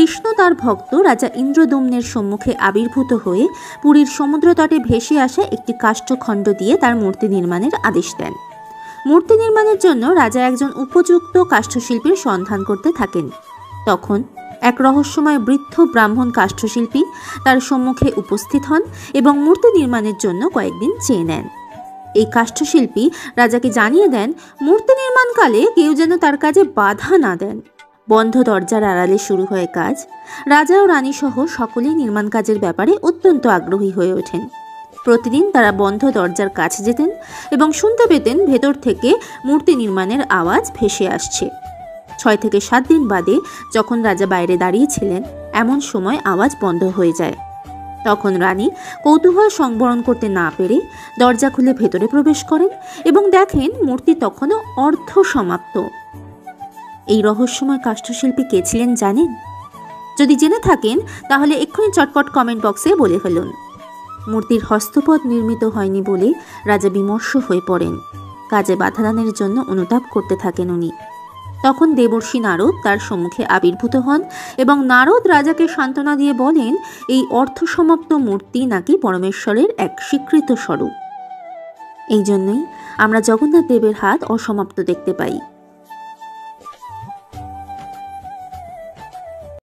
বিষ্ণু তার ভক্ত রাজা ইন্দ্রদম্নের সম্মুখে আবির্ভূত হয়ে পুরীর সমুদ্রতটে ভেসে আসা একটি কাষ্ঠখণ্ড দিয়ে তার মূর্তি নির্মাণের আদেশ দেন। মূর্তি নির্মাণের জন্য রাজা একজন উপযুক্ত কাষ্ঠশিল্পীর সন্ধান করতে থাকেন। তখন এক রহস্যময় বৃদ্ধ ব্রাহ্মণ কাষ্ঠশিল্পী তার সম্মুখে উপস্থিত হন এবং মূর্তি নির্মাণের জন্য কয়েকদিন চেয়ে নেন। এই কাষ্ঠশিল্পী রাজাকে জানিয়ে দেন মূর্তি নির্মাণকালে কেউ যেন তার কাজে বাধা না দেন। বন্ধ দরজার আড়ালে শুরু হয় কাজ। রাজা ও রানী সহ সকলেই নির্মাণ কাজের ব্যাপারে অত্যন্ত আগ্রহী হয়ে ওঠেন। প্রতিদিন তারা বন্ধ দরজার কাছে যেতেন এবং শুনতে পেতেন ভেতর থেকে মূর্তি নির্মাণের আওয়াজ ভেসে আসছে। 6 থেকে 7 দিন বাদে যখন রাজা বাইরে দাঁড়িয়েছিলেন, এমন সময় আওয়াজ বন্ধ হয়ে যায়। তখন রানী কৌতূহল সংবরণ করতে না পেরে দরজা খুলে ভেতরে প্রবেশ করেন এবং দেখেন মূর্তি তখনও অর্ধ সমাপ্ত। এই রহস্যময় কাষ্ঠশিল্পী কে ছিলেন জানেন? যদি জেনে থাকেন তাহলে এক্ষুনি চটপট কমেন্ট বক্সে বলে ফেলুন। মূর্তির হস্তপদ নির্মিত হয়নি বলে রাজা বিমর্ষ হয়ে পড়েন। কাজে বাধাদানের জন্য অনুতাপ করতে থাকেন উনি। তখন দেবর্ষি নারদ তার সম্মুখে আবির্ভূত হন এবং নারদ রাজাকে সান্ত্বনা দিয়ে বলেন এই অর্ধসমাপ্ত মূর্তি নাকি পরমেশ্বরের এক স্বীকৃত স্বরূপ। এই জন্যই আমরা জগন্নাথ দেবের হাত অসমাপ্ত দেখতে পাই।